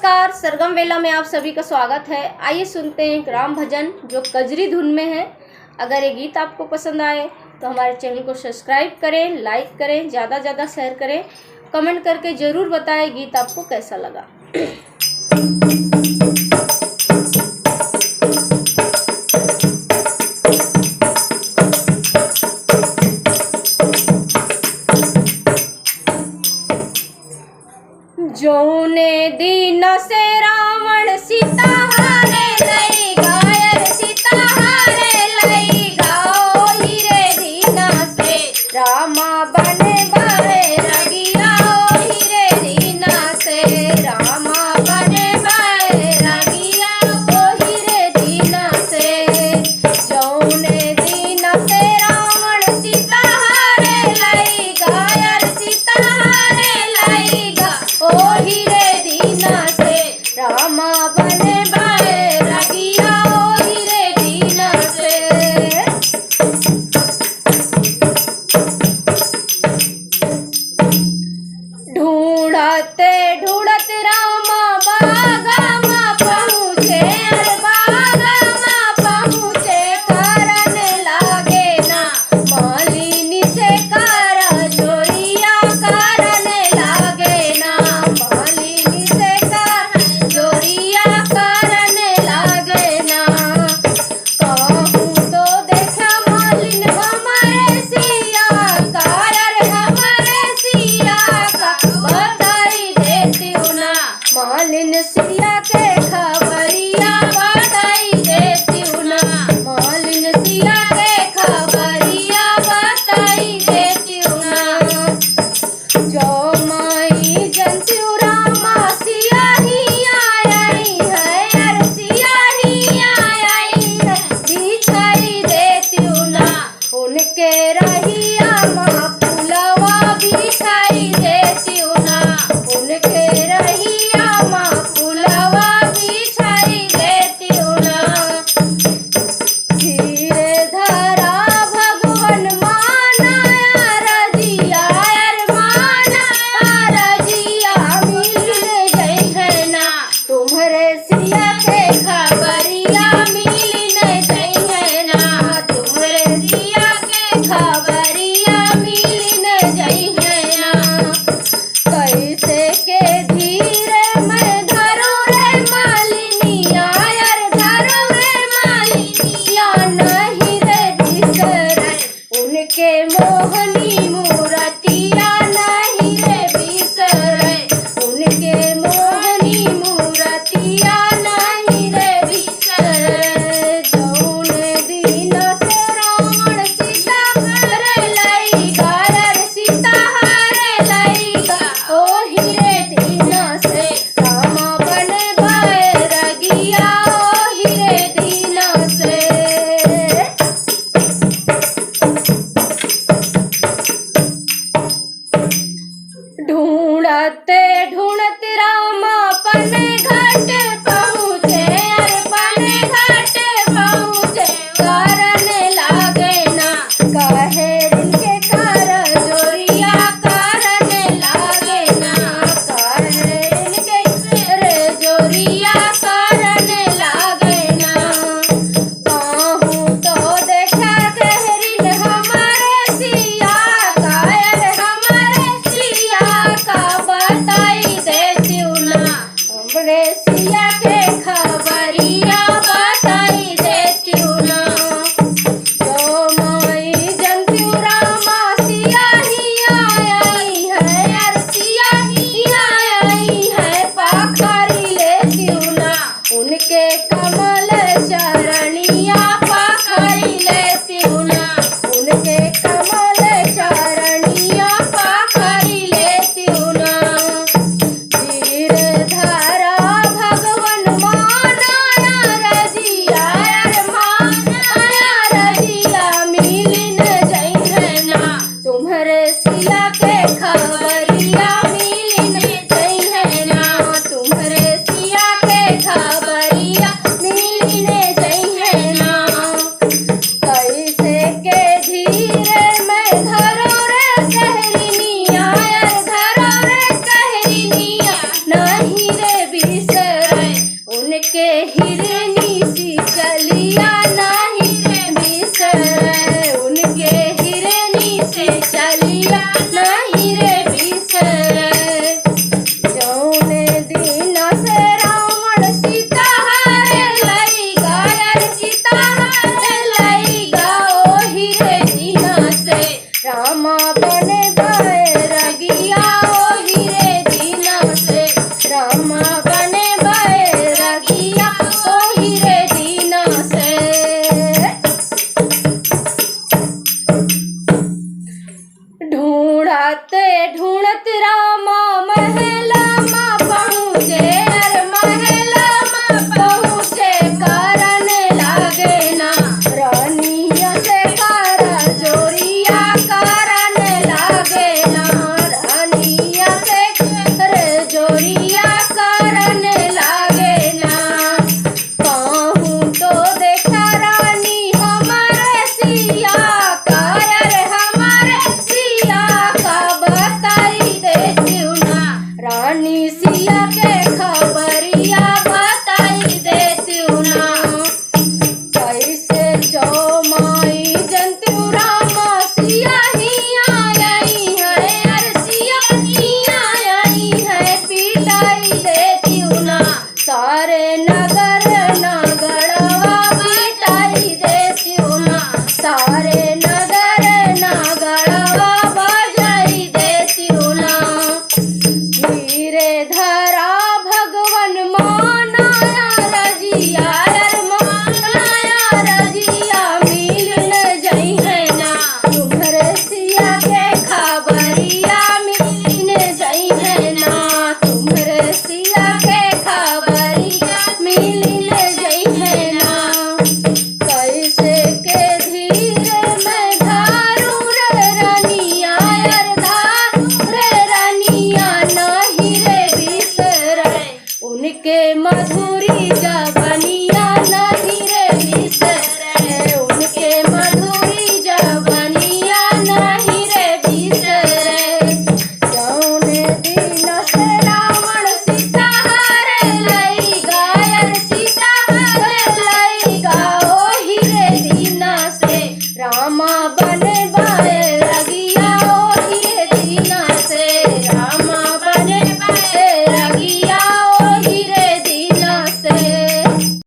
नमस्कार, सरगम वेला में आप सभी का स्वागत है। आइए सुनते हैं ग्राम भजन जो कजरी धुन में है। अगर ये गीत आपको पसंद आए तो हमारे चैनल को सब्सक्राइब करें, लाइक करें, ज़्यादा ज़्यादा शेयर करें, कमेंट करके ज़रूर बताएं गीत आपको कैसा लगा। जौने दिन से रावण सीता हारे लई गायर सीता हारे लई गाओ हीरे दीना से रामा बने बारे रगिया ओ हीरे दीना से रामा बने बारे रगिया ओ हीरे दीना से जौने दिन से रावण सीता हारे लई गायर सीता हारे लई गा ओ हीरे दीना से रामा बने बाए रगिया ओ हीरे दीना से। ढूंढते ढूंढते रामा बागामा पहुँचे बागामा पहुँचे करन लागे ना मालिनी से कर जोरिया करन लागे ना मालिनी से कर जोरिया करन लागे ना। कहूँ तो देखा मालिन हमारे सिया कायर हमारे सिया का बताई देती हूँ ना मालिन सिया के खबरिया बताई देती हूँ ना मालिन सिया के खबरिया बताई देती हूँ ना। जो माई जनती हूँ रामा सिया ही आई है यार सिया ही आई है दिखाई देती हूँ ना उनके रहिया माँ पुलवा बिछाई देती हूँ ना उनके रहिया माँ पुलवा बिछाई देती हूँ ना। धीरे धरा भगवन माना रजिया माना रजिया मिल गई है ना तुम्हारे सिया के खबरिया मिल गई है ना तुम्हारे सिया के खबरिया मिल गई है ना। कैसे के धीरे मैं धरो रे मालिनिया यार धरो रे मालिनिया नहीं रे बिसरे उनके मोहनी मूर्तिया नहीं रे बिसरे उनके मोहनी मूर्तिया नहीं रे बिसरे। जौने दिन से रावण सीता हारे लई गायर सीता हारे लई गा ओ हीरे दीना से रामा बने बाए रगिया ओ हीरे दीना से। ढूंढते ढूंढते रामा पने घाट पहुँचे पने घाट पहुँचे करने लागे ना कहे इनके कर जोरिया करने लागे ना कहे इनके रे जोरिया करने लागे ना। कहूँ तो देखा कहरिन हमारे सिया कायर हमारे सिया का बताई देती हूँ ना हमरे सिया के खबर